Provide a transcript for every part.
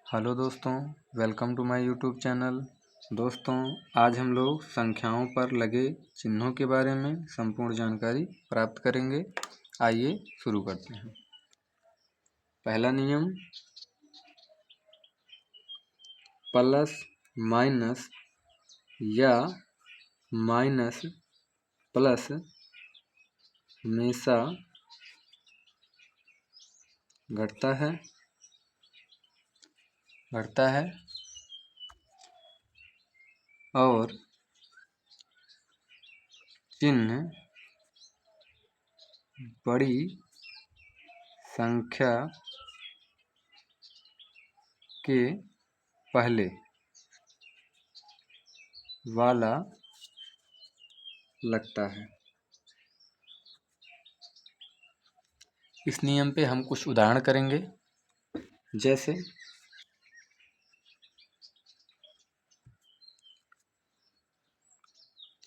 Hello दोस्तों, welcome to my YouTube channel. दोस्तों, आज हम लोग संख्याओं पर लगे चिन्हों के बारे में संपूर्ण जानकारी प्राप्त करेंगे। आइए शुरू करते हैं। पहला नियम, प्लस माइनस या माइनस प्लस हमेशा घटता है और चिन्ह बड़ी संख्या के पहले वाला लगता है। इस नियम पे हम कुछ उदाहरण करेंगे, जैसे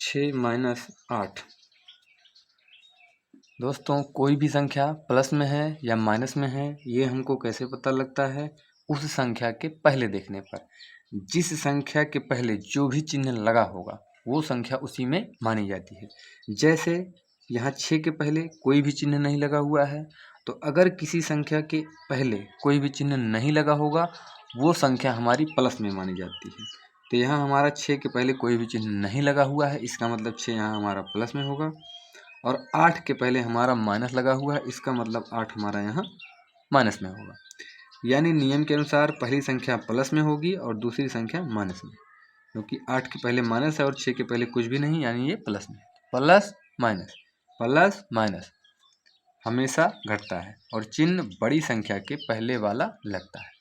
6 माइनस 8। दोस्तों, कोई भी संख्या प्लस में है या माइनस में है, ये हमको कैसे पता लगता है? उस संख्या के पहले देखने पर। जिस संख्या के पहले जो भी चिन्ह लगा होगा वो संख्या उसी में मानी जाती है। जैसे यहाँ 6 के पहले कोई भी चिन्ह नहीं लगा हुआ है, तो अगर किसी संख्या के पहले कोई भी चिन्ह नहीं लगा होगा वो संख्या हमारी प्लस में मानी जाती है। तो यहाँ हमारा 6 के पहले कोई भी चिन्ह नहीं लगा हुआ है, इसका मतलब 6 यहाँ हमारा प्लस में होगा। और 8 के पहले हमारा माइनस लगा हुआ है, इसका मतलब 8 हमारा यहाँ माइनस में होगा। यानी नियम के अनुसार पहली संख्या प्लस में होगी और दूसरी संख्या माइनस में, क्योंकि 8 के पहले माइनस है और 6 के पहले कुछ भी नहीं, यानी ये प्लस में। प्लस माइनस हमेशा घटता है और चिन्ह बड़ी संख्या के पहले वाला लगता है।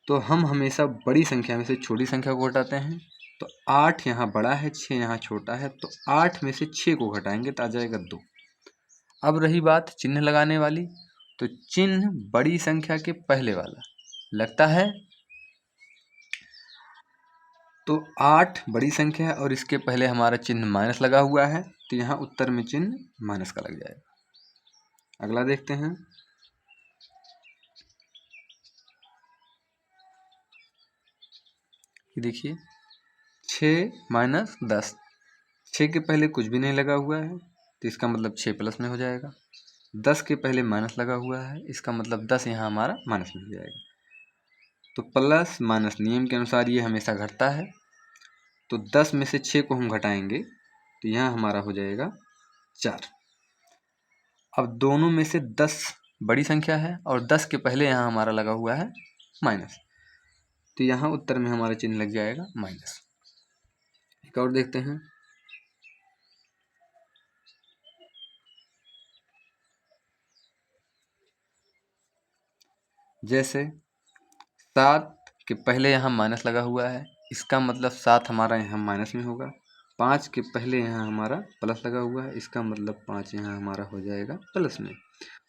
तो हम हमेशा बड़ी संख्या में से छोटी संख्या को घटाते हैं। तो 8 यहाँ बड़ा है, 6 यहाँ छोटा है, तो 8 में से 6 को घटाएंगे तो आ जाएगा 2। अब रही बात चिन्ह लगाने वाली, तो चिन्ह बड़ी संख्या के पहले वाला लगता है। तो 8 बड़ी संख्या है और इसके पहले हमारा चिन्ह माइनस लगा हुआ है, तो यहाँ उत्तर में चिन्ह माइनस का लग जाएगा। अगला देखते हैं। देखिए 6 माइनस 10। 6 के पहले कुछ भी नहीं लगा हुआ है, तो इसका मतलब 6 प्लस में हो जाएगा। 10 के पहले माइनस लगा हुआ है, इसका मतलब 10 यहाँ हमारा माइनस में हो जाएगा। तो प्लस माइनस नियम के अनुसार ये हमेशा घटता है। तो 10 में से 6 को हम घटाएंगे तो यहाँ हमारा हो जाएगा 4। अब दोनों में से 10 बड़ी संख्या है और 10 के पहले यहाँ हमारा लगा हुआ है माइनस, तो यहाँ उत्तर में हमारा चिन्ह लग जाएगा माइनस। एक और देखते हैं। जैसे 7 के पहले यहाँ माइनस लगा हुआ है, इसका मतलब 7 हमारा यहाँ माइनस में होगा। 5 के पहले यहाँ हमारा प्लस लगा हुआ है, इसका मतलब 5 यहाँ हमारा हो जाएगा प्लस में।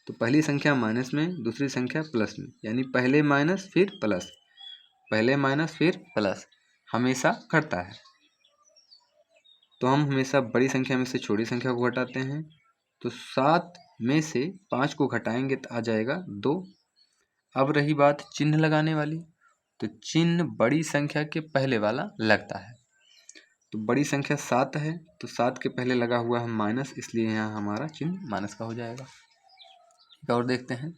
तो पहली संख्या माइनस में, दूसरी संख्या प्लस में, यानी पहले माइनस फिर प्लस, पहले माइनस फिर प्लस, हमेशा घटता है। तो हम हमेशा बड़ी संख्या में से छोटी संख्या को घटाते हैं। तो 7 में से 5 को घटाएंगे तो आ जाएगा 2। अब रही बात चिन्ह लगाने वाली, तो चिन्ह बड़ी संख्या के पहले वाला लगता है। तो बड़ी संख्या 7 है, तो 7 के पहले लगा हुआ है माइनस, इसलिए यहाँ हमारा चिन्ह माइनस का हो जाएगा। एक और देखते हैं।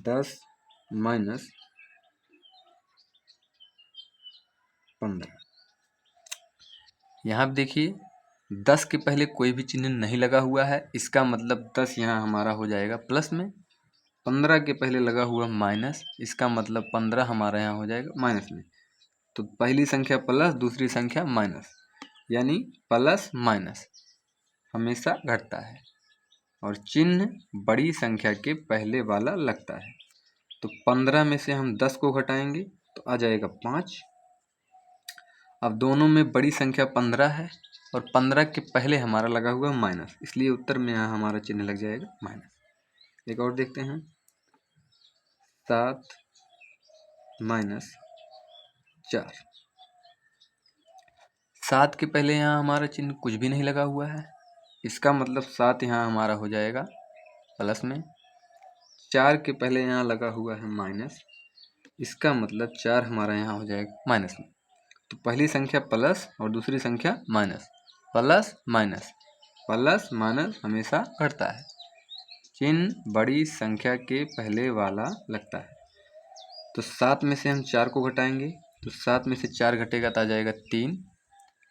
10 माइनस 15। यहाँ देखिए 10 के पहले कोई भी चिन्ह नहीं लगा हुआ है, इसका मतलब 10 यहाँ हमारा हो जाएगा प्लस में। 15 के पहले लगा हुआ माइनस, इसका मतलब 15 हमारा यहाँ हो जाएगा माइनस में। तो पहली संख्या प्लस, दूसरी संख्या माइनस, यानी प्लस माइनस हमेशा घटता है और चिन्ह बड़ी संख्या के पहले वाला लगता है। तो 15 में से हम 10 को घटाएंगे तो आ जाएगा 5। अब दोनों में बड़ी संख्या 15 है और 15 के पहले हमारा लगा हुआ माइनस, इसलिए उत्तर में यहाँ हमारा चिन्ह लग जाएगा माइनस। एक और देखते हैं। 7 माइनस 4। 7 के पहले यहाँ हमारा चिन्ह कुछ भी नहीं लगा हुआ है, इसका मतलब 7 यहाँ हमारा हो जाएगा प्लस में। 4 के पहले यहाँ लगा हुआ है माइनस, इसका मतलब 4 हमारा यहाँ हो जाएगा माइनस में। तो पहली संख्या प्लस और दूसरी संख्या minus, plus minus, plus minus हमेशा घटता है। चिन्ह बड़ी संख्या के पहले वाला लगता है। तो 7 में से हम 4 को घटाएंगे, तो 7 में से 4 घटेगा तो आ जाएगा 3।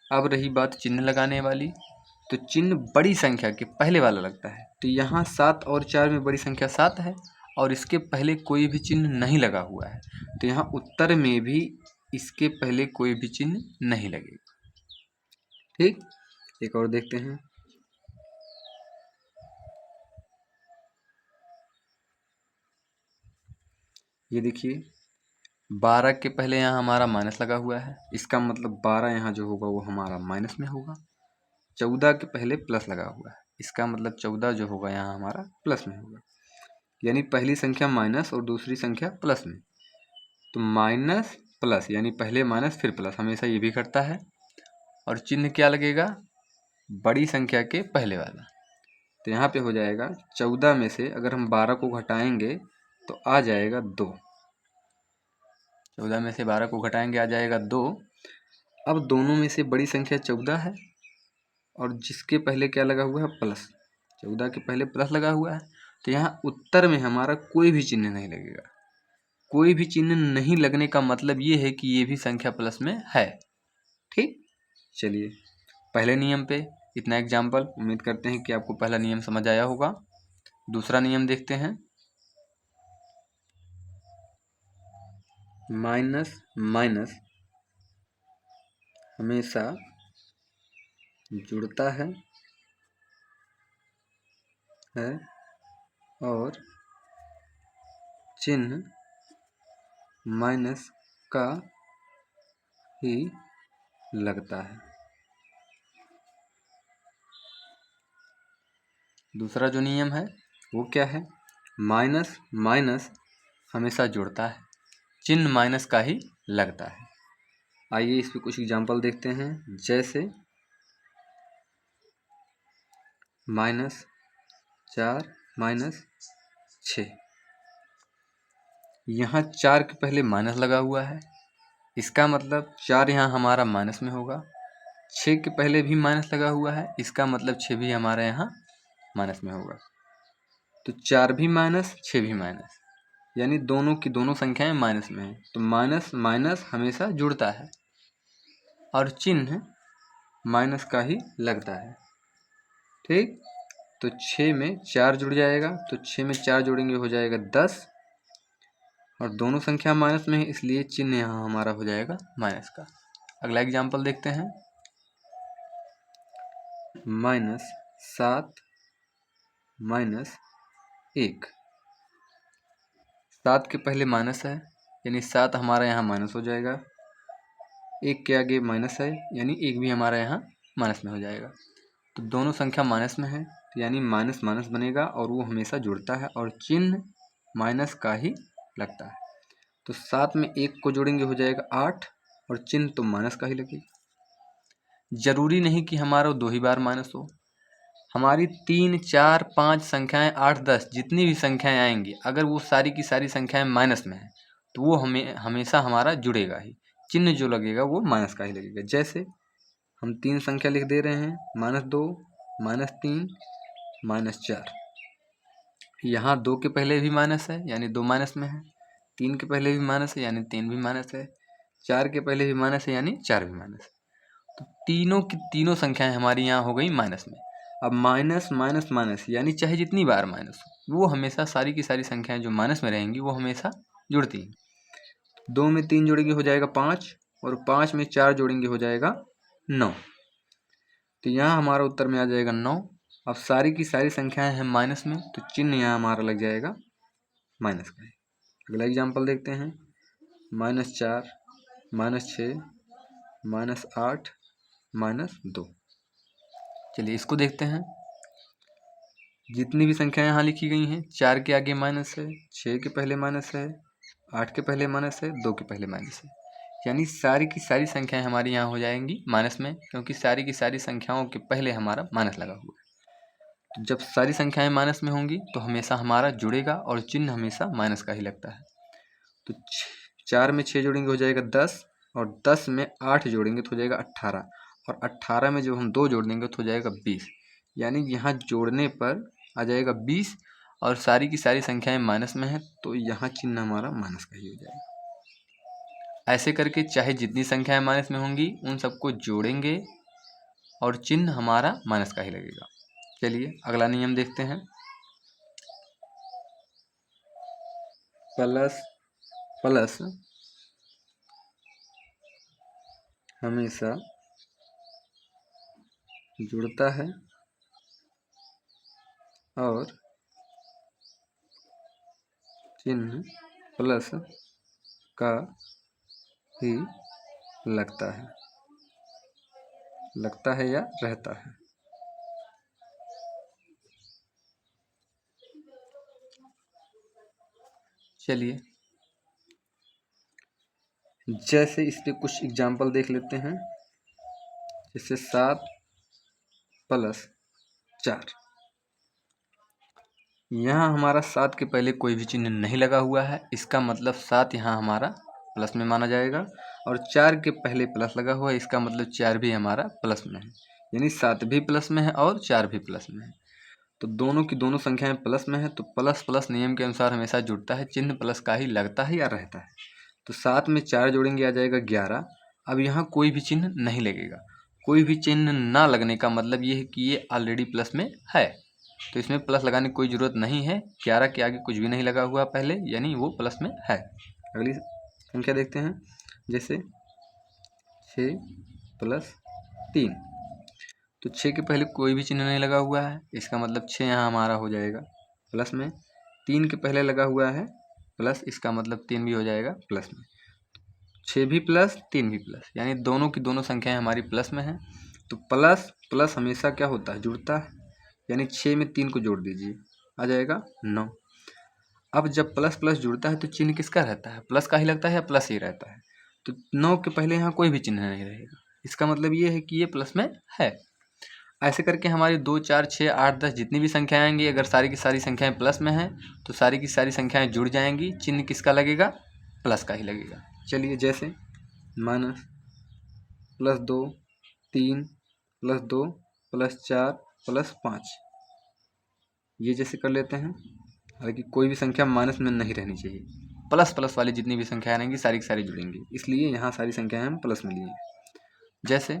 अब रही बात चिन्ह लगाने वाली, तो चिन्ह बड़ी संख्या के पहले वाला लगता है। तो यहाँ 7 और 4 में बड़ी संख्या 7 है और इसके पहले कोई भी चिन्ह नहीं लगा हुआ है, तो यहाँ उत्तर में भी इसके पहले कोई भी चिन्ह नहीं लगेगा। ठीक, एक और देखते हैं। ये देखिए 12 के पहले यहाँ हमारा माइनस लगा हुआ है, इसका मतलब 12 यहाँ जो होगा वो हमारा माइनस में होगा। 14 के पहले प्लस लगा हुआ है, इसका मतलब 14 जो होगा यहाँ हमारा प्लस में होगा। यानी पहली संख्या माइनस और दूसरी संख्या प्लस में, तो माइनस प्लस यानी पहले माइनस फिर प्लस, हमेशा ये भी घटता है। और चिन्ह क्या लगेगा? बड़ी संख्या के पहले वाला। तो यहाँ पे हो जाएगा 14 में से अगर हम 12 को घटाएंगे तो आ जाएगा 2। 14 में से 12 को घटाएंगे आ जाएगा 2। अब दोनों में से बड़ी संख्या 14 है और जिसके पहले क्या लगा हुआ है? प्लस। 14 के पहले प्लस लगा हुआ है, तो यहाँ उत्तर में हमारा कोई भी चिन्ह नहीं लगेगा। कोई भी चिन्ह नहीं लगने का मतलब ये है कि ये भी संख्या प्लस में है। ठीक, चलिए पहले नियम पे इतना एग्जाम्पल, उम्मीद करते हैं कि आपको पहला नियम समझ आया होगा। दूसरा नियम देखते हैं। माइनस माइनस हमेशा जुड़ता है और चिन्ह माइनस का ही लगता है। दूसरा जो नियम है वो क्या है? माइनस माइनस हमेशा जुड़ता है, चिन्ह माइनस का ही लगता है। आइए इस पे कुछ एग्जाम्पल देखते हैं। जैसे -4 -6, यहाँ 4 के पहले माइनस लगा हुआ है, इसका मतलब 4 यहाँ हमारा माइनस में होगा। 6 के पहले भी माइनस लगा हुआ है, इसका मतलब 6 भी हमारे यहाँ माइनस में होगा। तो 4 भी माइनस, 6 भी माइनस, यानी दोनों की दोनों संख्याएं माइनस में हैं। तो माइनस माइनस हमेशा जुड़ता है और चिन्ह माइनस का ही लगता है। ठीक, तो 6 में 4 जुड़ जाएगा, तो 6 में 4 जोड़ेंगे हो जाएगा 10 और दोनों संख्या माइनस में है, इसलिए चिन्ह यहाँ हमारा हो जाएगा माइनस का। अगला एग्जाम्पल देखते हैं। -7 -1, 7 के पहले माइनस है यानी 7 हमारा यहाँ माइनस हो जाएगा। 1 के आगे माइनस है यानी 1 भी हमारा यहाँ माइनस में हो जाएगा। तो दोनों संख्या माइनस में है यानी माइनस माइनस बनेगा और वो हमेशा जुड़ता है और चिन्ह माइनस का ही लगता है। तो 7 में 1 को जोड़ेंगे हो जाएगा 8 और चिन्ह तो माइनस का ही लगेगा। जरूरी नहीं कि हमारा 2 ही बार माइनस हो, हमारी 3 4 5 संख्याएं 8 10 जितनी भी संख्याएं आएंगी, अगर वो सारी की सारी संख्याएं माइनस में है तो वो हमेशा हमारा जुड़ेगा ही, चिन्ह जो लगेगा वो माइनस का ही लगेगा। जैसे हम 3 संख्या लिख दे रहे हैं, -2 -3 -4। यहाँ 2 के पहले भी माइनस है यानी 2 माइनस में है, 3 के पहले भी माइनस है यानी 3 भी माइनस है, 4 के पहले भी माइनस है यानी 4 भी माइनस है। तो तीनों की तीनों संख्याएं हमारी यहाँ हो गई माइनस में। अब माइनस माइनस माइनस यानी चाहे जितनी बार माइनस हो, वो हमेशा सारी की सारी संख्याएं जो माइनस में रहेंगी वो हमेशा जुड़ती हैं। 2 में 3 जोड़ेंगे हो जाएगा 5 और 5 में 4 जोड़ेंगे हो जाएगा 9। तो यहाँ हमारा उत्तर में आ जाएगा 9। अब सारी की सारी संख्याएं हैं माइनस में, तो चिन्ह यहाँ हमारा लग जाएगा माइनस का। अगला एग्जाम्पल देखते हैं। -4 -6 -8 -2। चलिए इसको देखते हैं। जितनी भी संख्याएं यहाँ लिखी गई हैं, 4 के आगे माइनस है, 6 के पहले माइनस है, 8 के पहले माइनस है, 2 के पहले माइनस है, यानी सारी की सारी संख्याएं हमारी यहाँ हो जाएंगी माइनस में, क्योंकि सारी की सारी संख्याओं के पहले हमारा माइनस लगा हुआ है। तो जब सारी संख्याएं माइनस में होंगी तो हमेशा हमारा जुड़ेगा और चिन्ह हमेशा माइनस का ही लगता है। तो 4 में 6 जोड़ेंगे हो जाएगा 10, और 10 में 8 जोड़ेंगे तो हो जाएगा 18, और 18 में जब हम 2 जोड़ देंगे तो हो जाएगा 20। यानी यहाँ जोड़ने पर आ जाएगा 20 और सारी की सारी संख्याएं माइनस में है, तो यहाँ चिन्ह हमारा माइनस का ही हो जाएगा। ऐसे करके चाहे जितनी संख्याएं माइनस में होंगी उन सबको जोड़ेंगे और चिन्ह हमारा माइनस का ही लगेगा। चलिए अगला नियम देखते हैं। प्लस प्लस हमेशा जुड़ता है और चिन्ह प्लस का ही लगता है या रहता है। चलिए जैसे इस पे कुछ एग्जाम्पल देख लेते हैं। जैसे 7 + 4, यहाँ हमारा 7 के पहले कोई भी चिन्ह नहीं लगा हुआ है, इसका मतलब 7 यहाँ हमारा प्लस में माना जाएगा। और 4 के पहले प्लस लगा हुआ है, इसका मतलब 4 भी हमारा प्लस में है। यानी 7 भी प्लस में है और 4 भी प्लस में है। तो दोनों की दोनों संख्याएं प्लस में है, तो प्लस प्लस नियम के अनुसार हमेशा जुड़ता है, चिन्ह प्लस का ही लगता है या रहता है। तो 7 में 4 जोड़ेंगे आ जाएगा 11। अब यहाँ कोई भी चिन्ह नहीं लगेगा। कोई भी चिन्ह ना लगने का मतलब ये है कि ये ऑलरेडी प्लस में है, तो इसमें प्लस लगाने की कोई ज़रूरत नहीं है। 11 के आगे कुछ भी नहीं लगा हुआ पहले, यानी वो प्लस में है। अगली संख्या देखते हैं। जैसे 6 + 3, तो 6 के पहले कोई भी चिन्ह नहीं लगा हुआ है, इसका मतलब 6 यहाँ हमारा हो जाएगा प्लस में। 3 के पहले लगा हुआ है प्लस, इसका मतलब 3 भी हो जाएगा प्लस में। 6 भी प्लस 3 भी प्लस, यानी दोनों की दोनों संख्याएं हमारी प्लस में हैं। तो प्लस प्लस हमेशा क्या होता है, जुड़ता है। यानी 6 में 3 को जोड़ दीजिए, आ जाएगा 9। अब जब प्लस प्लस जुड़ता है तो चिन्ह किसका रहता है, प्लस का ही लगता है या प्लस ही रहता है। तो 9 के पहले यहाँ कोई भी चिन्ह नहीं रहेगा, इसका मतलब ये है कि ये प्लस में है। ऐसे करके हमारी 2, 4, 6, 8, 10 जितनी भी संख्याएं आएंगी, अगर सारी की सारी संख्याएं प्लस में हैं तो सारी की सारी संख्याएं जुड़ जाएंगी, चिन्ह किसका लगेगा, प्लस का ही लगेगा। चलिए जैसे -+2, 3, +2, +4, +5, ये जैसे कर लेते हैं। हालांकि कोई भी संख्या माइनस में नहीं रहनी चाहिए, प्लस प्लस वाली जितनी भी संख्याएं रहेंगी सारी की सारी जुड़ेंगी, इसलिए यहाँ सारी संख्याएं हम प्लस में लिए हैं। जैसे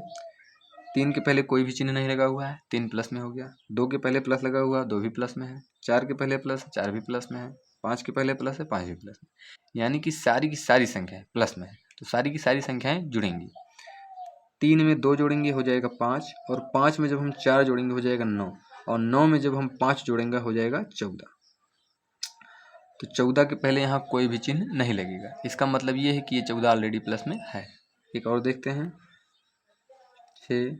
3 के पहले कोई भी चिन्ह नहीं लगा हुआ है, 3 प्लस में हो गया। 2 के पहले प्लस लगा हुआ, 2 भी प्लस में है। 4 के पहले प्लस, 4 भी प्लस में है। 5 के पहले प्लस है, 5 भी प्लस में, यानी कि सारी की सारी संख्याएं प्लस में है, तो सारी की सारी संख्याएं जुड़ेंगी। 3 में 2 जोड़ेंगे हो जाएगा 5, और 5 में जब हम 4 जोड़ेंगे हो जाएगा 9, और 9 में जब हम 5 जोड़ेंगे हो जाएगा 14। तो 14 के पहले यहाँ कोई भी चिन्ह नहीं लगेगा, इसका मतलब ये है कि ये 14 ऑलरेडी प्लस में है। एक और देखते हैं। 6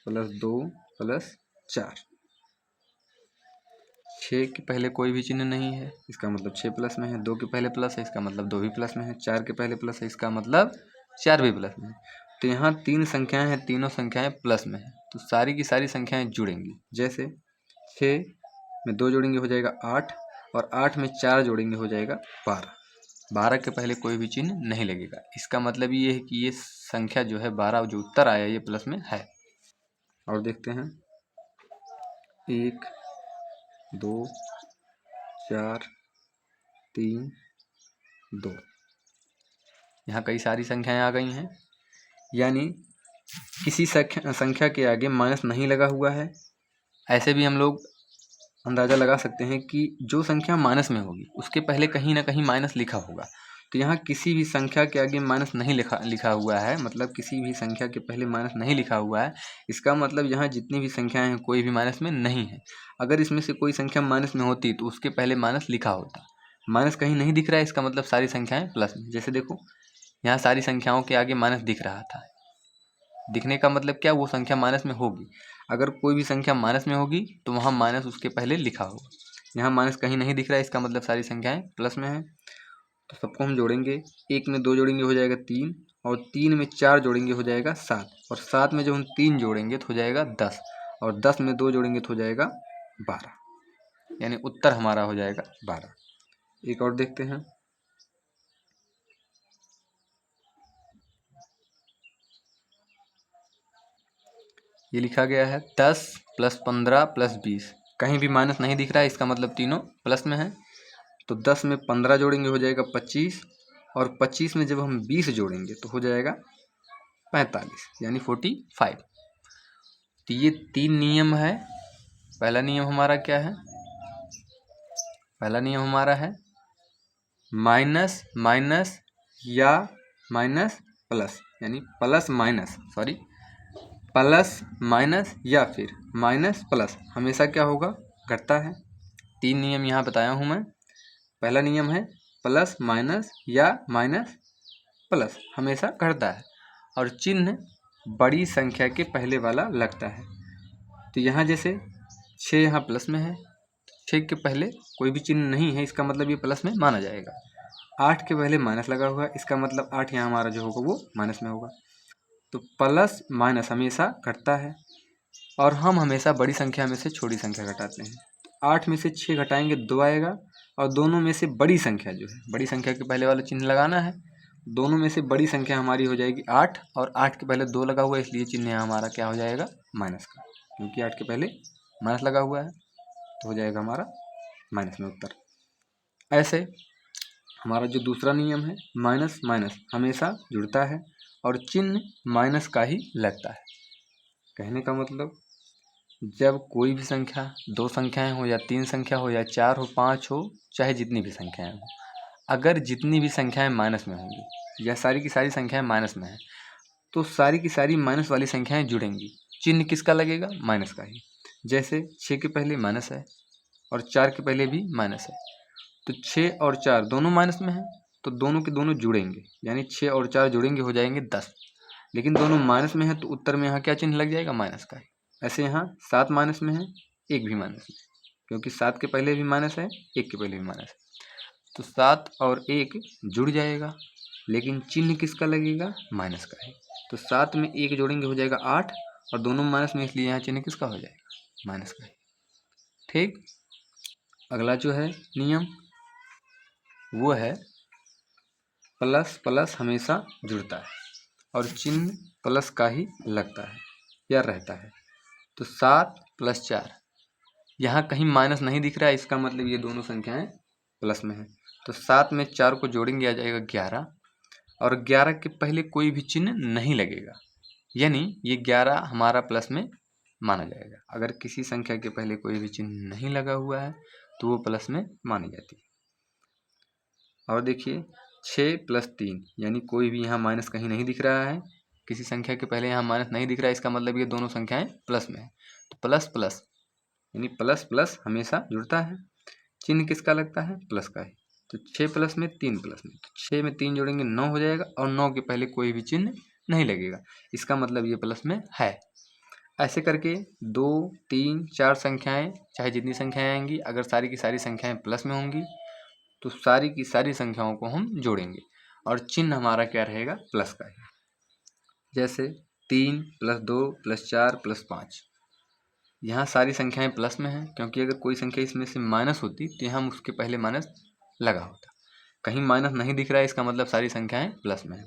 + 2 + 4, 6 के पहले कोई भी चिन्ह नहीं है, इसका मतलब 6 प्लस में है। 2 के पहले प्लस है, इसका मतलब 2 भी प्लस में है। 4 के पहले प्लस है, इसका मतलब 4 भी प्लस में है। तो यहाँ 3 संख्याएं हैं, तीनों संख्याएं प्लस में है, तो सारी की सारी संख्याएं जुड़ेंगी। जैसे 6 में 2 जोड़ेंगे हो जाएगा 8, और 8 में 4 जोड़ेंगे हो जाएगा 12। 12 के पहले कोई भी चिन्ह नहीं लगेगा, इसका मतलब ये है कि ये संख्या जो है 12 जो उत्तर आया ये प्लस में है। और देखते हैं 1, 2, 4, 3, 2, यहाँ कई सारी संख्याएं आ गई हैं, यानी किसी संख्या के आगे माइनस नहीं लगा हुआ है। ऐसे भी हम लोग अंदाज़ा लगा सकते हैं कि जो संख्या माइनस में होगी उसके पहले कहीं ना कहीं माइनस लिखा होगा। तो यहाँ किसी भी संख्या के आगे माइनस नहीं लिखा हुआ है, मतलब किसी भी संख्या के पहले माइनस नहीं लिखा हुआ है, इसका मतलब यहाँ जितनी भी संख्याएं हैं कोई भी माइनस में नहीं है। अगर इसमें से कोई संख्या माइनस में होती तो उसके पहले माइनस लिखा होता। माइनस कहीं नहीं दिख रहा है, इसका मतलब सारी संख्याएं प्लस में। जैसे देखो यहाँ सारी संख्याओं के आगे माइनस दिख रहा था, दिखने का मतलब क्या, वो संख्या माइनस में होगी। अगर कोई भी संख्या माइनस में होगी तो वहाँ माइनस उसके पहले लिखा होगा। यहाँ माइनस कहीं नहीं दिख रहा है, इसका मतलब सारी संख्याएं प्लस में है। तो सबको हम जोड़ेंगे। 1 में 2 जोड़ेंगे हो जाएगा 3, और 3 में 4 जोड़ेंगे हो जाएगा 7, और 7 में जब हम 3 जोड़ेंगे तो हो जाएगा 10, और 10 में 2 जोड़ेंगे तो हो जाएगा 12, यानी उत्तर हमारा हो जाएगा 12। एक और देखते हैं। ये लिखा गया है 10 + 15 + 20, कहीं भी माइनस नहीं दिख रहा है, इसका मतलब तीनों प्लस में है। तो 10 में 15 जोड़ेंगे हो जाएगा 25, और 25 में जब हम 20 जोड़ेंगे तो हो जाएगा 45, यानी 45। तो ये 3 नियम है। पहला नियम हमारा क्या है? पहला नियम हमारा है माइनस माइनस या माइनस प्लस, यानी प्लस माइनस या फिर माइनस प्लस हमेशा क्या होगा? घटता है। 3 नियम यहाँ बताया हूँ मैं। पहला नियम है प्लस माइनस या माइनस प्लस हमेशा घटता है, और चिन्ह बड़ी संख्या के पहले वाला लगता है। तो यहाँ जैसे 6 यहाँ प्लस में है, 6 के पहले कोई भी चिन्ह नहीं है, इसका मतलब ये प्लस में माना जाएगा। 8 के पहले माइनस लगा हुआ है, इसका मतलब 8 यहाँ हमारा जो होगा वो माइनस में होगा। तो प्लस माइनस हमेशा घटता है, और हम हमेशा बड़ी संख्या में से छोटी संख्या घटाते हैं। 8 में से 6 घटाएंगे 2 आएगा, और दोनों में से बड़ी संख्या जो है, बड़ी संख्या के पहले वाला चिन्ह लगाना है। दोनों में से बड़ी संख्या हमारी हो जाएगी 8, और 8 के पहले 2 लगा हुआ है, इसलिए चिन्ह हमारा क्या हो जाएगा? माइनस का, क्योंकि 8 के पहले माइनस लगा हुआ है, तो हो जाएगा हमारा माइनस में उत्तर। ऐसे हमारा जो दूसरा नियम है माइनस माइनस हमेशा जुड़ता है, और चिन्ह माइनस का ही लगता है। कहने का मतलब जब कोई भी संख्या, 2 संख्याएं हो या 3 संख्या हो या 4 हो 5 हो, चाहे जितनी भी संख्याएं हो, अगर जितनी भी संख्याएं माइनस में होंगी या सारी की सारी संख्याएं माइनस में हैं, तो सारी की सारी माइनस वाली संख्याएं जुड़ेंगी। चिन्ह किसका लगेगा? माइनस का ही। जैसे 6 के पहले माइनस है और 4 के पहले भी माइनस है, तो 6 और 4 दोनों माइनस में हैं, तो दोनों के दोनों जुड़ेंगे, यानी 6 और 4 जुड़ेंगे हो जाएंगे 10। लेकिन दोनों माइनस में है, तो उत्तर में यहाँ क्या चिन्ह लग जाएगा? माइनस का ही। ऐसे यहाँ 7 माइनस में है, 1 भी माइनस में, क्योंकि 7 के पहले भी माइनस है, 1 के पहले भी माइनस है, तो 7 और 1 जुड़ जाएगा, लेकिन चिन्ह किसका लगेगा? माइनस का है। तो 7 में 1 जोड़ेंगे हो जाएगा 8, और दोनों माइनस में, इसलिए यहाँ चिन्ह किसका हो जाएगा? माइनस का ही। ठीक। अगला जो है नियम वो है प्लस प्लस हमेशा जुड़ता है, और चिन्ह प्लस का ही लगता है या रहता है। तो 7 + 4, यहाँ कहीं माइनस नहीं दिख रहा है, इसका मतलब ये दोनों संख्याएं प्लस में है। तो 7 में 4 को जोड़ेंगे आ जाएगा 11, और 11 के पहले कोई भी चिन्ह नहीं लगेगा, यानी ये 11 हमारा प्लस में माना जाएगा। अगर किसी संख्या के पहले कोई भी चिन्ह नहीं लगा हुआ है तो वो प्लस में मानी जाती है। और देखिए 6 + 3, यानी कोई भी यहाँ माइनस कहीं नहीं दिख रहा है, किसी संख्या के पहले यहाँ माइनस नहीं दिख रहा है, इसका मतलब ये दोनों संख्याएं प्लस में है। तो प्लस प्लस यानी प्लस प्लस हमेशा जुड़ता है, चिन्ह किसका लगता है? प्लस का ही। तो 6 प्लस में 3 प्लस में, तो 6 में 3 जोड़ेंगे 9 हो जाएगा, और 9 के पहले कोई भी चिन्ह नहीं लगेगा, इसका मतलब ये प्लस में है। ऐसे करके 2, 3, 4 संख्याएं, चाहे जितनी संख्याएं आएंगी, अगर सारी की सारी संख्याएं प्लस में होंगी तो सारी की सारी संख्याओं को हम जोड़ेंगे, और चिन्ह हमारा क्या रहेगा? प्लस का ही। जैसे 3 + 2 + 4 + 5, यहाँ सारी संख्याएं प्लस में हैं, क्योंकि अगर कोई संख्या इसमें से माइनस होती तो यहाँ उसके पहले माइनस लगा होता। कहीं माइनस नहीं दिख रहा है, इसका मतलब सारी संख्याएं प्लस में है।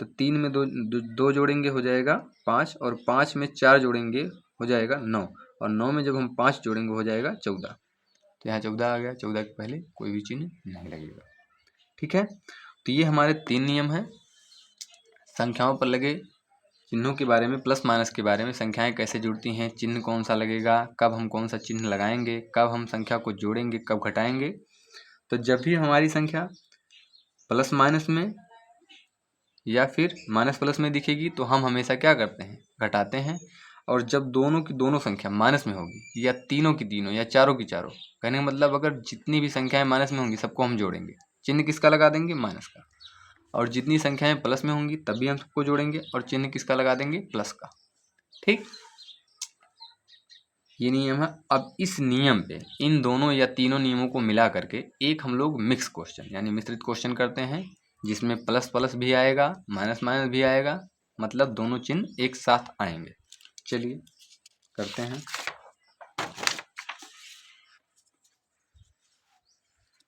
तो 3 में 2 जोड़ेंगे हो जाएगा 5, और 5 में 4 जोड़ेंगे हो जाएगा 9, और 9 में जब हम 5 जोड़ेंगे हो जाएगा 14। तो यहाँ 14 आ गया, 14 के पहले कोई भी चिन्ह नहीं लगेगा। ठीक है। तो ये हमारे 3 नियम हैं संख्याओं पर लगे चिन्हों के बारे में, प्लस माइनस के बारे में, संख्याएं कैसे जुड़ती हैं, चिन्ह कौन सा लगेगा, कब हम कौन सा चिन्ह लगाएंगे, कब हम संख्या को जोड़ेंगे, कब घटाएंगे। तो जब भी हमारी संख्या प्लस माइनस में या फिर माइनस प्लस में दिखेगी तो हम हमेशा क्या करते हैं? घटाते हैं। और जब दोनों की दोनों संख्या माइनस में होगी, या तीनों की तीनों, या चारों की चारों, कहने का मतलब अगर जितनी भी संख्याएं माइनस में होंगी सबको हम जोड़ेंगे, चिन्ह किसका लगा देंगे? माइनस का। और जितनी संख्याएं प्लस में होंगी तब भी हम सबको जोड़ेंगे, और चिन्ह किसका लगा देंगे? प्लस का। ठीक। ये नियम है। अब इस नियम पे इन दोनों या तीनों नियमों को मिला करके एक हम लोग मिक्स क्वेश्चन यानी मिश्रित क्वेश्चन करते हैं, जिसमें प्लस प्लस भी आएगा, माइनस माइनस भी आएगा, मतलब दोनों चिन्ह एक साथ आएंगे। चलिए करते हैं।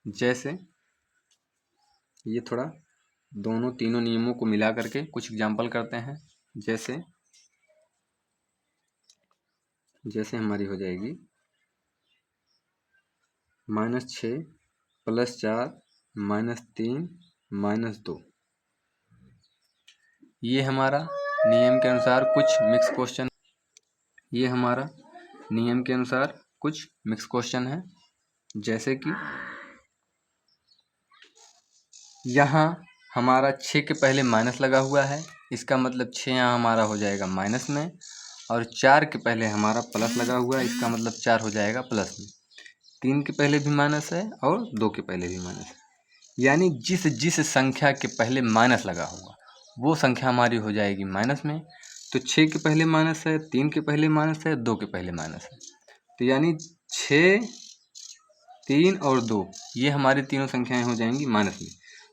जैसे ये थोड़ा दोनों तीनों नियमों को मिला करके कुछ एग्जाम्पल करते हैं। जैसे हमारी हो जाएगी -6 + 4 -3 -2। ये हमारा नियम के अनुसार कुछ मिक्स क्वेश्चन, ये हमारा नियम के अनुसार कुछ मिक्स क्वेश्चन है। जैसे कि यहाँ हमारा 6 के पहले माइनस लगा हुआ है, इसका मतलब 6 यहाँ हमारा हो जाएगा माइनस में, और 4 के पहले हमारा प्लस लगा हुआ है, इसका मतलब 4 हो जाएगा प्लस में। 3 के पहले भी माइनस है और 2 के पहले भी माइनस है, यानी जिस संख्या के पहले माइनस लगा होगा वो संख्या हमारी हो जाएगी माइनस में। तो 6 के पहले माइनस है, 3 के पहले माइनस है, 2 के पहले माइनस है, तो यानी 6, 3 और 2 ये हमारी तीनों संख्याएं हो जाएंगी माइनस में।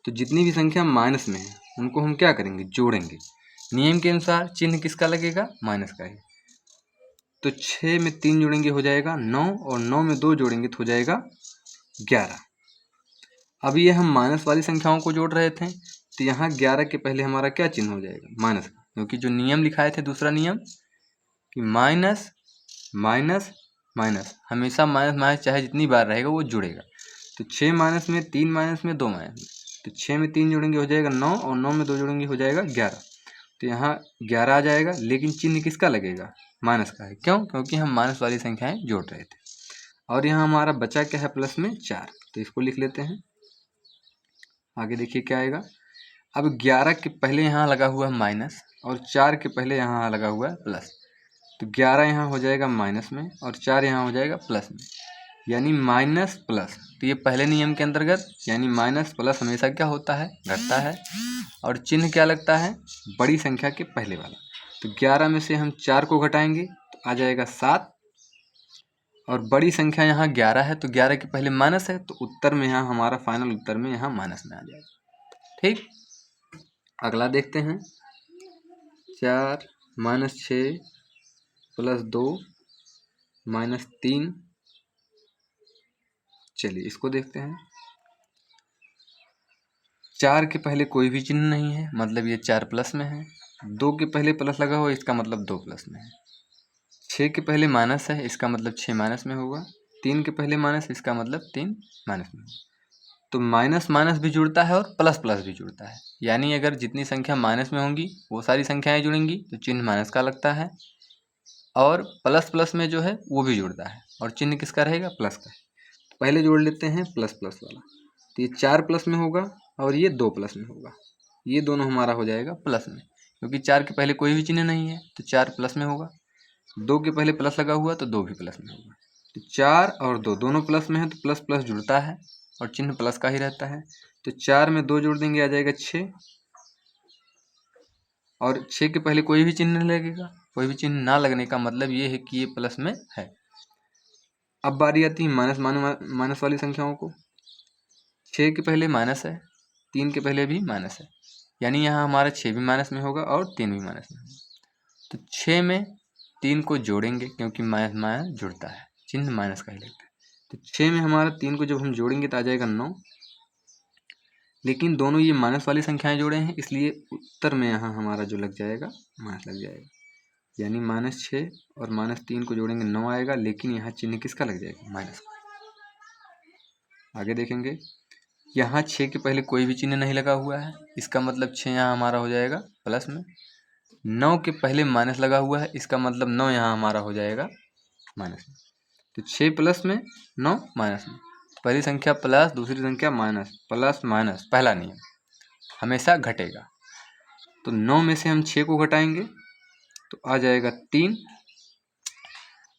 तो जितनी भी संख्या माइनस में है उनको हम क्या करेंगे, जोड़ेंगे। नियम के अनुसार चिन्ह किसका लगेगा, माइनस का ही। तो 6 में 3 जोड़ेंगे हो जाएगा 9, और 9 में 2 जोड़ेंगे तो हो जाएगा 11। अब ये हम माइनस वाली संख्याओं को जोड़ रहे थे, तो यहाँ 11 के पहले हमारा क्या चिन्ह हो जाएगा, माइनस का, क्योंकि जो नियम लिखाए थे दूसरा नियम कि माइनस माइनस माइनस, हमेशा माइनस माइनस चाहे जितनी बार रहेगा वो जुड़ेगा। तो 6 माइनस में 3 माइनस में 2 माइनस में, तो 6 में 3 जोड़ेंगे हो जाएगा 9, और 9 में 2 जोड़ेंगे हो जाएगा 11। तो यहाँ 11 आ जाएगा, लेकिन चिन्ह किसका लगेगा, माइनस का है। क्यों, क्योंकि हम माइनस वाली संख्याएं जोड़ रहे थे। और यहाँ हमारा बचा क्या है, प्लस में 4, तो इसको लिख लेते हैं। आगे देखिए क्या आएगा। अब 11 के पहले यहाँ लगा हुआ है माइनस, और 4 के पहले यहाँ लगा हुआ है प्लस, तो 11 यहाँ हो जाएगा माइनस में, और 4 यहाँ हो जाएगा प्लस में, यानी माइनस प्लस। तो ये पहले नियम के अंतर्गत, यानी माइनस प्लस हमेशा क्या होता है, घटता है। और चिन्ह क्या लगता है, बड़ी संख्या के पहले वाला। तो 11 में से हम 4 को घटाएंगे तो आ जाएगा 7, और बड़ी संख्या यहाँ 11 है, तो 11 के पहले माइनस है, तो उत्तर में यहाँ हमारा फाइनल उत्तर में यहाँ माइनस में आ जाएगा। ठीक, अगला देखते हैं। 4 -6 + 2 -3, चलिए इसको देखते हैं। 4 के पहले कोई भी चिन्ह नहीं है, मतलब ये 4 प्लस में है। 2 के पहले प्लस लगा हुआ, इसका मतलब 2 प्लस में है। 6 के पहले माइनस है, इसका मतलब 6 माइनस में होगा। 3 के पहले माइनस, इसका मतलब 3 माइनस में होगा। तो माइनस माइनस भी जुड़ता है और प्लस प्लस भी जुड़ता है, यानी अगर जितनी संख्या माइनस में होंगी वो सारी संख्याएं जुड़ेंगी तो चिन्ह माइनस का लगता है, और प्लस प्लस में जो है वो भी जुड़ता है, और चिन्ह किसका रहेगा, प्लस का। तो पहले जोड़ लेते हैं प्लस प्लस वाला, तो ये 4 प्लस में होगा और ये 2 प्लस में होगा, ये दोनों हमारा हो जाएगा प्लस में, क्योंकि 4 के पहले कोई भी चिन्ह नहीं है तो 4 प्लस में होगा। 2 के पहले प्लस लगा हुआ तो 2 भी प्लस में होगा। तो 4 और 2 दोनों प्लस में है, तो प्लस प्लस जुड़ता है और चिन्ह प्लस का ही रहता है। तो 4 में 2 जोड़ देंगे आ जाएगा 6, और 6 के पहले कोई भी चिन्ह नहीं लगेगा। कोई भी चिन्ह ना लगने का मतलब ये है कि ये प्लस में है। अब बारी आती है माइनस वाली संख्याओं को। 6 के पहले माइनस है, 3 के पहले भी माइनस है, यानी यहाँ हमारा 6 भी माइनस में होगा और 3 भी माइनस में होगा। तो 6 में 3 को जोड़ेंगे, क्योंकि माइनस माइनस जुड़ता है, चिन्ह माइनस का ही लगता है। तो 6 में हमारा 3 को जब हम जोड़ेंगे तो आ जाएगा 9, लेकिन दोनों ये माइनस वाली संख्याएं जोड़े हैं, इसलिए उत्तर में यहाँ हमारा जो लग जाएगा माइनस लग जाएगा, यानी -6 और -3 को जोड़ेंगे 9 आएगा, लेकिन यहाँ चिन्ह किसका लग जाएगा, माइनस का। आगे देखेंगे, यहाँ 6 के पहले कोई भी चिन्ह नहीं लगा हुआ है, इसका मतलब 6 यहाँ हमारा हो जाएगा प्लस में। 9 के पहले माइनस लगा हुआ है, इसका मतलब 9 यहाँ हमारा हो जाएगा माइनस में। तो 6 प्लस में 9 माइनस में, पहली संख्या प्लस, दूसरी संख्या माइनस, प्लस माइनस पहला नियम हमेशा घटेगा। तो 9 में से हम 6 को घटाएंगे तो आ जाएगा 3।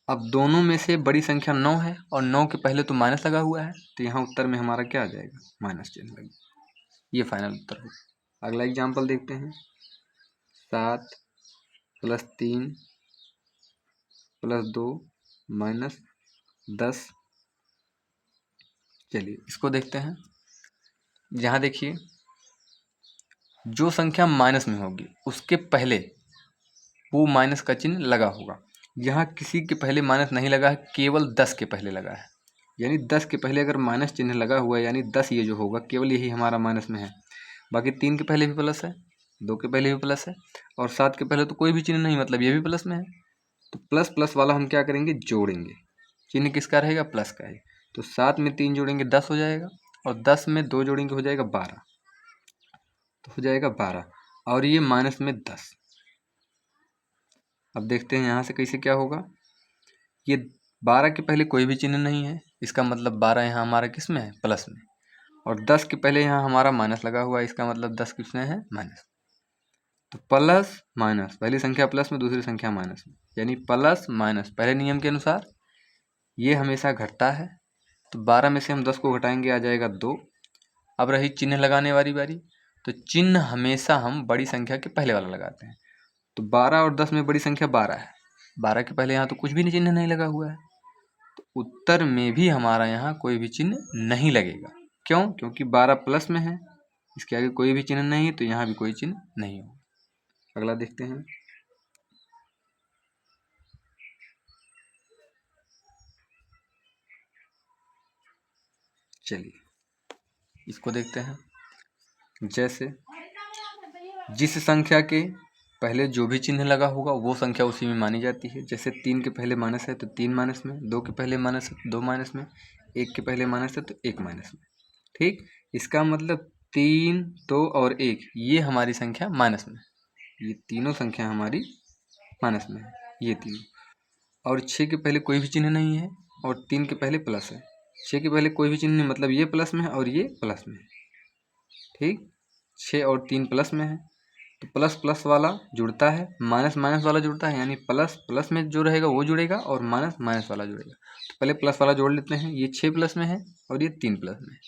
अब दोनों में से बड़ी संख्या 9 है, और 9 के पहले तो माइनस लगा हुआ है, तो यहाँ उत्तर में हमारा क्या आ जाएगा, माइनस चिन्ह लगेगा। ये फाइनल उत्तर होगा। अगला एग्जाम्पल देखते हैं। 7 + 3 + 2 -10, चलिए इसको देखते हैं। यहाँ देखिए, जो संख्या माइनस में होगी उसके पहले वो माइनस का चिन्ह लगा होगा। यहाँ किसी के पहले माइनस नहीं लगा है, केवल 10 के पहले लगा है। यानी 10 के पहले अगर माइनस चिन्ह लगा हुआ है यानी 10 ये जो होगा केवल यही हमारा माइनस में है। बाकी 3 के पहले भी प्लस है, 2 के पहले भी प्लस है और 7 के पहले तो कोई भी चिन्ह नहीं, मतलब ये भी प्लस में है। तो प्लस प्लस वाला हम क्या करेंगे, जोड़ेंगे। चिन्ह किसका रहेगा, प्लस का है। तो 7 में 3 जोड़ेंगे 10 हो जाएगा और 10 में 2 जोड़ेंगे हो जाएगा 12, तो हो जाएगा 12 और ये माइनस में 10। अब देखते हैं यहाँ से कैसे क्या होगा। ये 12 के पहले कोई भी चिन्ह नहीं है, इसका मतलब 12 यहाँ हमारा किस में है, प्लस में। और 10 के पहले यहाँ हमारा माइनस लगा हुआ है, इसका मतलब 10 किस में है, माइनस। तो प्लस माइनस, पहली संख्या प्लस में दूसरी संख्या माइनस में, यानी प्लस माइनस पहले नियम के अनुसार ये हमेशा घटता है। तो 12 में से हम 10 को घटाएंगे, आ जाएगा 2। अब रही चिन्ह लगाने वाली बारी। तो चिन्ह हमेशा हम बड़ी संख्या के पहले वाला लगाते हैं। तो 12 और 10 में बड़ी संख्या 12 है, 12 के पहले यहाँ तो कुछ भी चिन्ह नहीं लगा हुआ है, तो उत्तर में भी हमारा यहाँ कोई भी चिन्ह नहीं लगेगा। क्यों, क्योंकि 12 प्लस में है, इसके आगे कोई भी चिन्ह नहीं है, तो यहाँ भी कोई चिन्ह नहीं होगा। अगला देखते हैं। चलिए इसको देखते हैं। जैसे जिस संख्या के पहले जो भी चिन्ह लगा होगा वो संख्या उसी में मानी जाती है। जैसे 3 के पहले माइनस है तो 3 माइनस में, 2 के पहले माइनस है तो 2 माइनस में, 1 के पहले माइनस है तो 1 माइनस में। ठीक, इसका मतलब 3, 2 और 1 ये हमारी संख्या माइनस में, ये तीनों संख्या हमारी माइनस में है, ये तीनों। और 6 के पहले कोई भी चिन्ह नहीं है और 3 के पहले प्लस है। 6 के पहले कोई भी चिन्ह नहीं, मतलब ये प्लस में है और ये प्लस में है। ठीक, 6 और 3 प्लस में है, तो प्लस प्लस वाला जुड़ता है, माइनस माइनस वाला जुड़ता है, यानी प्लस प्लस में जो रहेगा वो जुड़ेगा और माइनस माइनस वाला जुड़ेगा। तो पहले प्लस वाला जोड़ लेते हैं। ये 6 प्लस में है और ये 3 प्लस में है,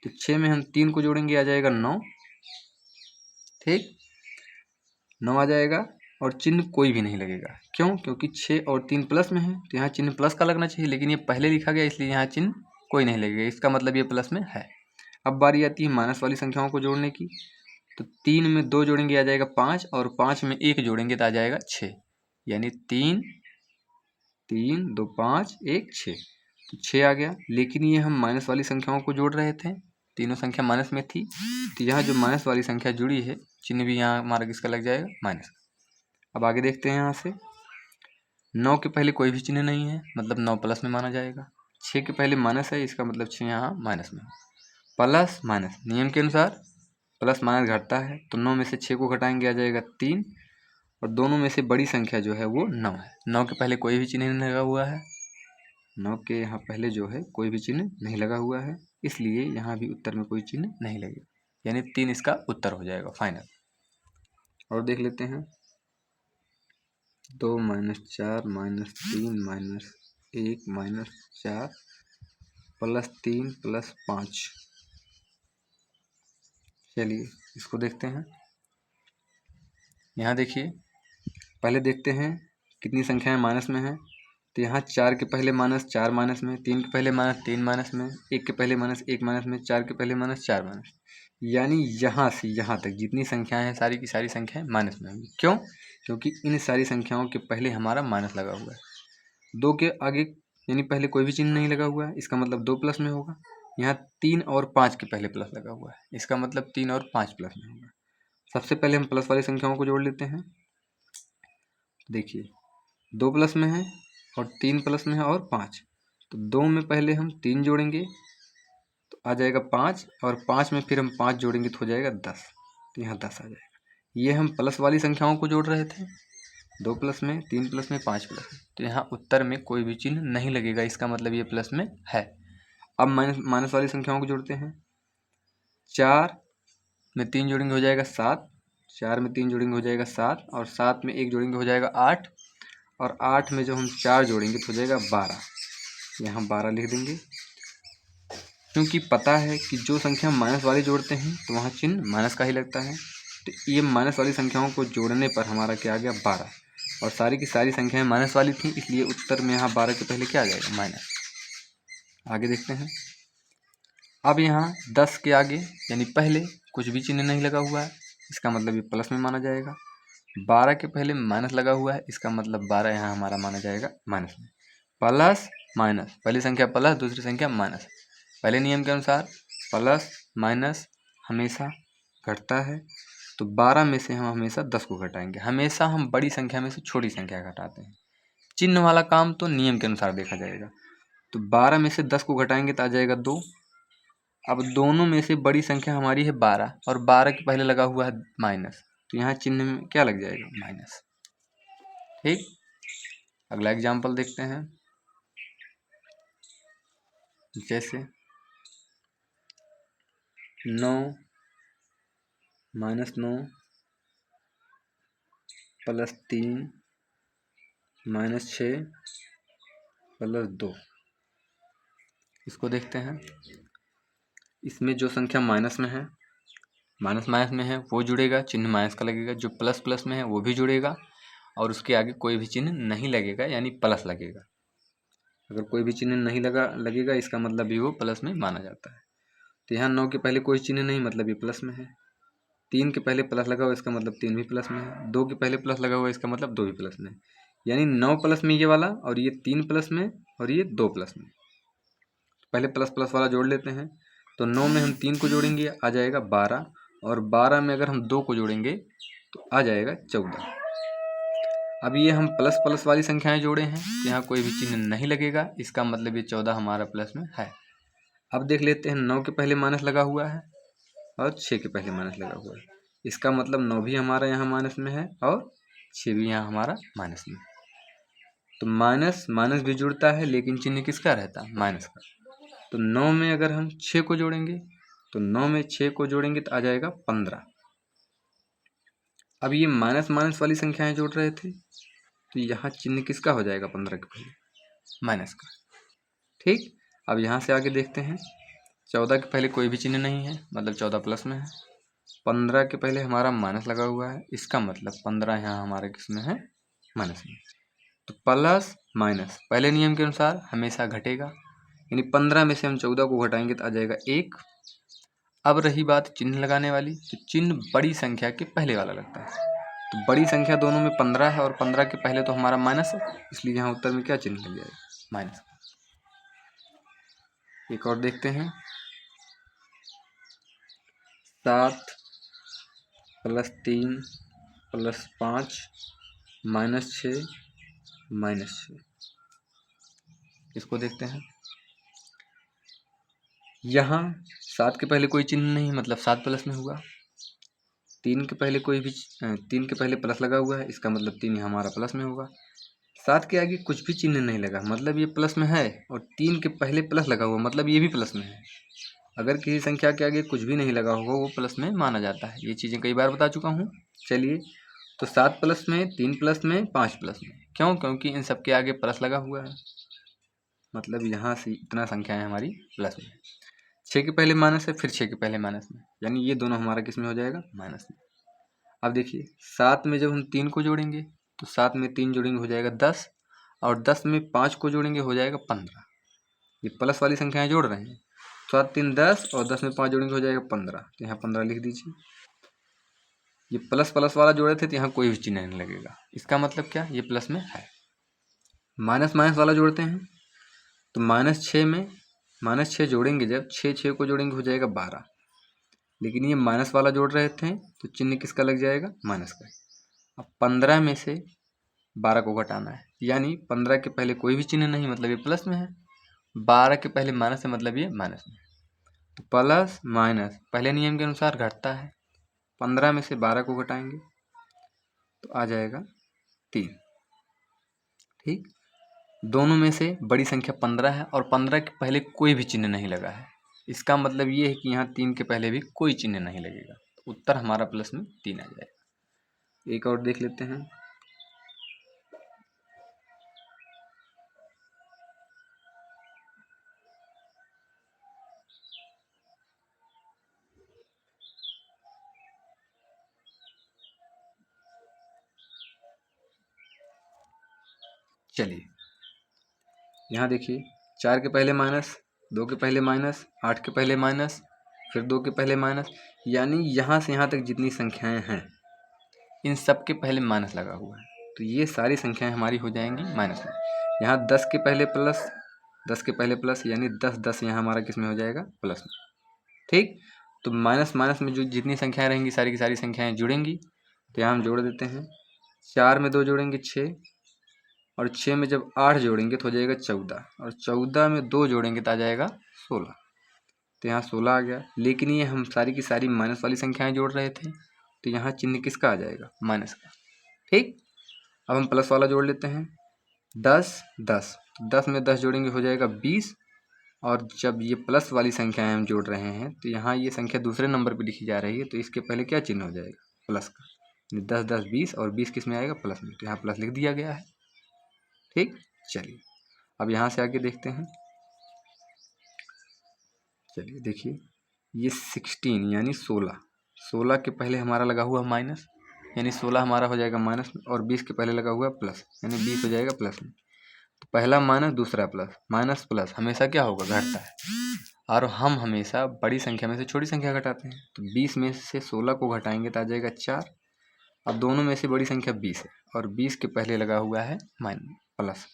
तो 6 में हम 3 को जोड़ेंगे, आ जाएगा 9। ठीक, 9 आ जाएगा और चिन्ह कोई भी नहीं लगेगा। क्यों, क्योंकि 6 और 3 प्लस में है, तो यहाँ चिन्ह प्लस का लगना चाहिए, लेकिन ये पहले लिखा गया इसलिए यहाँ चिन्ह कोई नहीं लगेगा, इसका मतलब ये प्लस में है। अब बारी आती है माइनस वाली संख्याओं को जोड़ने की। तो 3 में 2 जोड़ेंगे आ जाएगा 5 और 5 में 1 जोड़ेंगे तो आ जाएगा 6, यानी 3 3 2 5 1 6, तो 6 आ गया। लेकिन ये हम माइनस वाली संख्याओं को जोड़ रहे थे, तीनों संख्या माइनस में थी, तो यहाँ जो माइनस वाली संख्या जुड़ी है चिन्ह भी यहाँ हमारा किसका लग जाएगा, माइनस। अब आगे देखते हैं। यहाँ से 9 के पहले कोई भी चिन्ह नहीं है, मतलब 9 प्लस में माना जाएगा। 6 के पहले माइनस है, इसका मतलब 6 यहाँ माइनस में। प्लस माइनस नियम के अनुसार प्लस माइनस घटता है, तो 9 में से 6 को घटाएंगे आ जाएगा 3 और दोनों में से बड़ी संख्या जो है वो 9 है। 9 के पहले कोई भी चिन्ह नहीं लगा हुआ है, 9 के यहाँ पहले जो है कोई भी चिन्ह नहीं लगा हुआ है, इसलिए यहाँ भी उत्तर में कोई चिन्ह नहीं लगेगा, यानी 3 इसका उत्तर हो जाएगा फाइनल। और देख लेते हैं। 2 - 4 - 3 - 1 - 4 +3 +5। चलिए इसको देखते हैं। यहाँ देखिए, पहले देखते हैं कितनी संख्याएं माइनस में हैं। तो यहाँ 4 के पहले माइनस 4 माइनस में, 3 के पहले माइनस 3 माइनस में, 1 के पहले माइनस 1 माइनस में, 4 के पहले माइनस 4 माइनस, यानी यहाँ से यहाँ तक जितनी संख्याएं हैं सारी की सारी संख्याएं माइनस में होंगी। क्यों, क्योंकि इन सारी संख्याओं के पहले हमारा माइनस लगा हुआ है। 2 के आगे यानी पहले कोई भी चिन्ह नहीं लगा हुआ है, इसका मतलब 2 प्लस में होगा। यहाँ 3 और 5 के पहले प्लस लगा हुआ है, इसका मतलब 3 और 5 प्लस में होगा। सबसे पहले हम प्लस वाली संख्याओं को जोड़ लेते हैं। देखिए 2 प्लस में है और 3 प्लस में है और 5, तो 2 में पहले हम 3 जोड़ेंगे तो आ जाएगा 5 और 5 में फिर हम 5 जोड़ेंगे तो हो जाएगा 10, तो यहाँ 10 आ जाएगा। ये हम प्लस वाली संख्याओं को जोड़ रहे थे, 2 प्लस में, 3 प्लस में, 5 प्लस में, तो यहाँ उत्तर में कोई भी चिन्ह नहीं लगेगा, इसका मतलब ये प्लस में है। अब माइनस वाली संख्याओं को जोड़ते हैं। 4 में 3 जोड़ेंगे हो जाएगा 7, 4 में 3 जोड़ेंगे हो जाएगा 7 और 7 में 1 जोड़ेंगे हो जाएगा 8 और 8 में जब हम 4 जोड़ेंगे तो हो जाएगा 12, यहाँ 12 लिख देंगे। क्योंकि पता है कि जो संख्या माइनस वाली जोड़ते हैं तो वहाँ चिन्ह माइनस का ही लगता है, तो ये माइनस वाली संख्याओं को जोड़ने पर हमारा क्या आ गया, 12, और सारी की सारी संख्याएं माइनस वाली थी, इसलिए उत्तर में यहाँ 12 के पहले क्या आ जाएगा, माइनस। आगे देखते हैं। अब यहाँ 10 के आगे यानी पहले कुछ भी चिन्ह नहीं लगा हुआ है, इसका मतलब ये प्लस में माना जाएगा। 12 के पहले माइनस लगा हुआ है, इसका मतलब 12 यहाँ हमारा माना जाएगा माइनस में। प्लस माइनस, पहली संख्या प्लस दूसरी संख्या माइनस। पहले नियम के अनुसार प्लस माइनस हमेशा घटता है, तो 12 में से हम हमेशा 10 को घटाएंगे। हमेशा हम बड़ी संख्या में से छोटी संख्या घटाते हैं। चिन्ह वाला काम तो नियम के अनुसार देखा जाएगा। तो 12 में से 10 को घटाएंगे तो आ जाएगा 2। अब दोनों में से बड़ी संख्या हमारी है 12 और 12 के पहले लगा हुआ है माइनस, तो यहाँ चिन्ह में क्या लग जाएगा? माइनस। ठीक, अगला एग्जाम्पल देखते हैं। जैसे 9 -9 + 3 -6 + 2। इसको देखते हैं। इसमें जो संख्या माइनस में है, माइनस माइनस में है वो जुड़ेगा, चिन्ह माइनस का लगेगा। जो प्लस प्लस में है वो भी जुड़ेगा और उसके आगे कोई भी चिन्ह नहीं लगेगा, यानी प्लस लगेगा। अगर कोई भी चिन्ह नहीं लगेगा इसका मतलब भी वो प्लस में माना जाता है। तो यहाँ 9 के पहले कोई चिन्ह नहीं, मतलब ये प्लस में है। 3 के पहले प्लस लगा हुआ इसका मतलब 3 भी प्लस में है। 2 के पहले प्लस लगा हुआ इसका मतलब 2 भी प्लस में है। यानी 9 प्लस में ये वाला और ये 3 प्लस में और ये 2 प्लस में। पहले प्लस प्लस वाला जोड़ लेते हैं। तो 9 में हम 3 को जोड़ेंगे आ जाएगा 12 और 12 में अगर हम 2 को जोड़ेंगे तो आ जाएगा 14। अब ये हम प्लस प्लस वाली संख्याएं जोड़े हैं, तो यहाँ कोई भी चिन्ह नहीं लगेगा, इसका मतलब ये 14 हमारा प्लस में है। अब देख लेते हैं 9 के पहले माइनस लगा हुआ है और 6 के पहले माइनस लगा हुआ है। इसका मतलब 9 भी हमारा यहाँ माइनस में है और 6 भी यहाँ हमारा माइनस में। तो माइनस माइनस भी जुड़ता है लेकिन चिन्ह किसका रहता है? माइनस का। तो 9 में अगर हम 6 को जोड़ेंगे तो 9 में 6 को जोड़ेंगे तो आ जाएगा 15। अब ये माइनस माइनस वाली संख्याएं जोड़ रहे थे, तो यहाँ चिन्ह किसका हो जाएगा? 15 के पहले माइनस का। ठीक, अब यहाँ से आगे देखते हैं। 14 के पहले कोई भी चिन्ह नहीं है, मतलब 14 प्लस में है। 15 के पहले हमारा माइनस लगा हुआ है, इसका मतलब 15 यहाँ हमारे किस में है? माइनस में। तो प्लस माइनस पहले नियम के अनुसार हमेशा घटेगा, यानी 15 में से हम 14 को घटाएंगे तो आ जाएगा 1। अब रही बात चिन्ह लगाने वाली, तो चिन्ह बड़ी संख्या के पहले वाला लगता है। तो बड़ी संख्या दोनों में 15 है और 15 के पहले तो हमारा माइनस है, इसलिए यहाँ उत्तर में क्या चिन्ह लग जाएगा? माइनस। एक और देखते हैं। 7 + 3 + 5 -6 -6। इसको देखते हैं। यहाँ 7 के पहले कोई चिन्ह नहीं, मतलब 7 प्लस में हुआ। 3 के पहले 3 के पहले प्लस लगा हुआ है, इसका मतलब 3 हमारा प्लस में होगा। 7 के आगे कुछ भी चिन्ह नहीं लगा, मतलब ये प्लस में है, और 3 के पहले प्लस लगा हुआ मतलब ये भी प्लस में है। अगर किसी संख्या के आगे कुछ भी नहीं लगा होगा वो प्लस में माना जाता है। ये चीज़ें कई बार बता चुका हूँ। चलिए, तो 7 प्लस में, 3 प्लस में, 5 प्लस में। क्यों? क्योंकि इन सब के आगे प्लस लगा हुआ है, मतलब यहाँ से इतना संख्याएं हमारी प्लस में। 6 के पहले माइनस है, फिर 6 के पहले माइनस में, यानी ये दोनों हमारा किस में हो जाएगा? माइनस में। अब देखिए 7 में जब हम 3 को जोड़ेंगे तो 7 में 3 जोड़ेंगे हो जाएगा 10 और 10 में 5 को जोड़ेंगे हो जाएगा 15। ये प्लस वाली संख्याएं जोड़ रहे हैं। 7 3 10 और 10 में 5 जोड़ेंगे हो जाएगा 15, तो यहाँ 15 लिख दीजिए। ये प्लस प्लस वाला जोड़े थे तो यहाँ कोई भी चिन्ह नहीं लगेगा, इसका मतलब क्या? ये प्लस में है। माइनस माइनस वाला जोड़ते हैं तो -6 में -6 जोड़ेंगे, जब 6 को जोड़ेंगे हो जाएगा 12, लेकिन ये माइनस वाला जोड़ रहे थे तो चिन्ह किसका लग जाएगा? माइनस का। अब 15 में से 12 को घटाना है, यानी 15 के पहले कोई भी चिन्ह नहीं, मतलब ये प्लस में है। 12 के पहले माइनस है, मतलब ये माइनस में है। तो प्लस माइनस पहले नियम के अनुसार घटता है। 15 में से 12 को घटाएंगे तो आ जाएगा 3। ठीक, दोनों में से बड़ी संख्या 15 है और 15 के पहले कोई भी चिन्ह नहीं लगा है, इसका मतलब ये है कि यहाँ 3 के पहले भी कोई चिन्ह नहीं लगेगा, तो उत्तर हमारा प्लस में 3 आ जाएगा। एक और देख लेते हैं। चलिए, यहाँ देखिए 4 के पहले माइनस, 2 के पहले माइनस, 8 के पहले माइनस, फिर 2 के पहले माइनस, यानी यहाँ से यहाँ तक जितनी संख्याएं हैं इन सब के पहले माइनस लगा हुआ है, तो ये सारी संख्याएं हमारी हो जाएंगी माइनस में। यहाँ 10 के पहले प्लस 10 के पहले प्लस, यानी 10 10 यहाँ हमारा किस में हो जाएगा, प्लस में। ठीक, तो माइनस माइनस में जो जितनी संख्याएं रहेंगी सारी की सारी संख्याएं जुड़ेंगी, तो यहाँ हम जोड़ देते हैं। 4 में 2 जोड़ेंगे 6, और 6 में जब 8 जोड़ेंगे तो हो जाएगा 14, और 14 में 2 जोड़ेंगे तो आ जाएगा 16। तो यहाँ 16 आ गया, लेकिन ये हम सारी की सारी माइनस वाली संख्याएं जोड़ रहे थे, तो यहाँ चिन्ह किसका आ जाएगा, माइनस का। ठीक, अब हम प्लस वाला जोड़ लेते हैं। 10 10, 10 में 10 जोड़ेंगे हो जाएगा 20, और जब ये प्लस वाली संख्याएं हम जोड़ रहे हैं तो यहाँ ये संख्या दूसरे नंबर पे लिखी जा रही है, तो इसके पहले क्या चिन्ह हो जाएगा, प्लस का। 10 10 20, और 20 किस में आएगा, प्लस में, तो यहाँ प्लस लिख दिया गया है। ठीक, चलिए अब यहाँ से आगे देखते हैं। चलिए देखिए, ये 16 यानी 16 के पहले हमारा लगा हुआ माइनस, यानी 16 हमारा हो जाएगा माइनस, और 20 के पहले लगा हुआ प्लस, यानी 20 हो जाएगा प्लस में। तो पहला माइनस दूसरा प्लस, माइनस प्लस हमेशा क्या होगा, घटता है, और हम हमेशा बड़ी संख्या में से छोटी संख्या घटाते हैं। तो 20 में से 16 को घटाएंगे तो आ जाएगा 4। अब दोनों में से बड़ी संख्या 20 है, और 20 के पहले लगा हुआ है माइनस प्लस,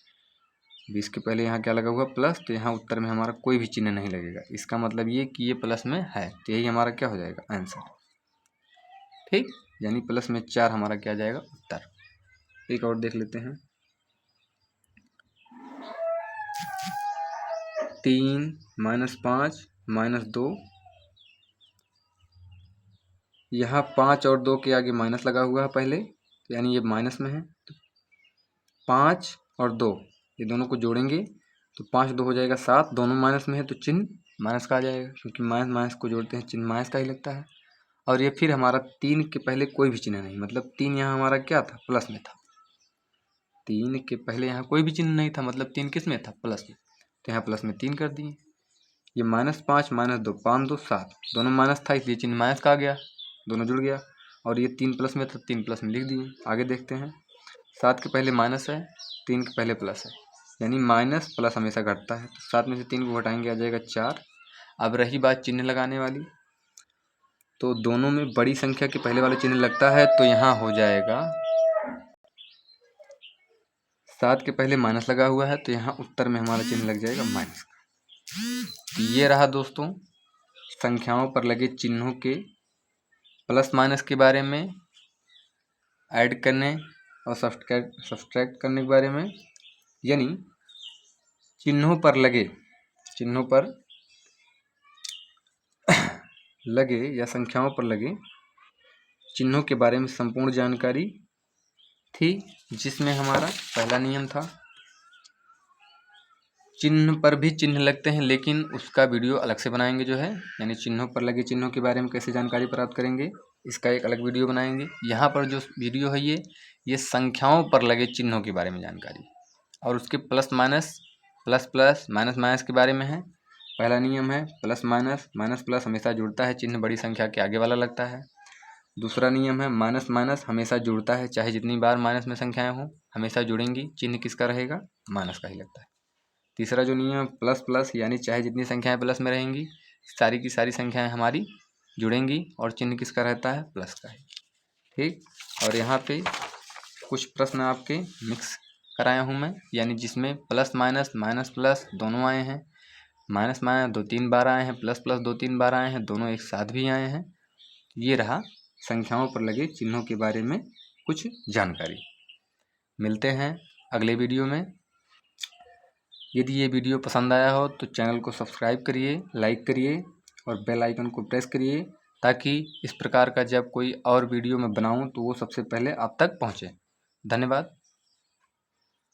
20 के पहले यहाँ क्या लगा हुआ, प्लस, तो यहाँ उत्तर में हमारा कोई भी चिन्ह नहीं लगेगा। इसका मतलब ये कि ये प्लस में है, तो यही हमारा क्या हो जाएगा, आंसर। ठीक, यानी प्लस में 4 हमारा क्या आ जाएगा, उत्तर। एक और देख लेते हैं। 3 -5 -2, यहाँ 5 और 2 के आगे माइनस लगा हुआ है पहले, तो यानी ये माइनस में है। तो 5 और 2 ये दोनों को जोड़ेंगे तो 5 2 हो जाएगा 7, दोनों माइनस में है तो चिन्ह माइनस का आ जाएगा, क्योंकि माइनस माइनस को जोड़ते हैं चिन्ह माइनस का ही लगता है। और ये फिर हमारा 3 के पहले कोई भी चिन्ह नहीं, मतलब 3 यहाँ हमारा क्या था, प्लस में था। 3 के पहले यहाँ कोई भी चिन्ह नहीं था, मतलब 3 किस में था, प्लस में, तो यहाँ प्लस में 3 कर दिए। ये -5 -2, 5 2 7, दोनों माइनस था इसलिए चिन्ह माइनस का आ गया, दोनों जुड़ गया। और ये 3 प्लस में था, 3 प्लस में लिख दिए। आगे देखते हैं। 7 के पहले माइनस है, 3 के पहले प्लस है, यानी माइनस प्लस हमेशा घटता है। तो 7 में से 3 को घटाएंगे आ जाएगा 4। अब रही बात चिन्ह लगाने वाली, तो दोनों में बड़ी संख्या के पहले वाला चिन्ह लगता है, तो यहाँ हो जाएगा 7 के पहले माइनस लगा हुआ है, तो यहाँ उत्तर में हमारा चिन्ह लग जाएगा माइनस का। ये रहा दोस्तों संख्याओं पर लगे चिन्हों के प्लस माइनस के बारे में, ऐड करने और सब्सट्रैक्ट करने के बारे में, यानी चिन्हों पर लगे या संख्याओं पर लगे चिन्हों के बारे में संपूर्ण जानकारी थी, जिसमें हमारा पहला नियम था चिन्ह पर भी चिन्ह लगते हैं, लेकिन उसका वीडियो अलग से बनाएंगे जो है, यानी चिन्हों पर लगे चिन्हों के बारे में कैसे जानकारी प्राप्त करेंगे, इसका एक अलग वीडियो बनाएंगे। यहाँ पर जो वीडियो है ये संख्याओं पर लगे चिन्हों के बारे में जानकारी, और उसके plus minus plus plus minus minus के बारे में है। पहला नियम है प्लस माइनस, माइनस प्लस हमेशा जुड़ता है, चिन्ह बड़ी संख्या के आगे वाला लगता है। दूसरा नियम है माइनस माइनस हमेशा जुड़ता है, चाहे जितनी बार माइनस में संख्याएं हों हमेशा जुड़ेंगी, चिन्ह किसका रहेगा, माइनस का ही लगता है। तीसरा जो नियम है प्लस प्लस, यानी चाहे जितनी संख्याएं प्लस में रहेंगी सारी की सारी संख्याएं हमारी जुड़ेंगी, और चिन्ह किसका रहता है, प्लस का ही। ठीक, और यहाँ पे कुछ प्रश्न आपके मिक्स कराया हूँ मैं, यानी जिसमें प्लस माइनस माइनस प्लस दोनों आए हैं, माइनस माइनस 2-3 बार आए हैं, प्लस प्लस 2-3 बार आए हैं, दोनों एक साथ भी आए हैं। ये रहा संख्याओं पर लगे चिन्हों के बारे में कुछ जानकारी। मिलते हैं अगले वीडियो में। यदि ये वीडियो पसंद आया हो तो चैनल को सब्सक्राइब करिए, लाइक करिए और बेल आइकन को प्रेस करिए, ताकि इस प्रकार का जब कोई और वीडियो मैं बनाऊं तो वो सबसे पहले आप तक पहुंचे। धन्यवाद।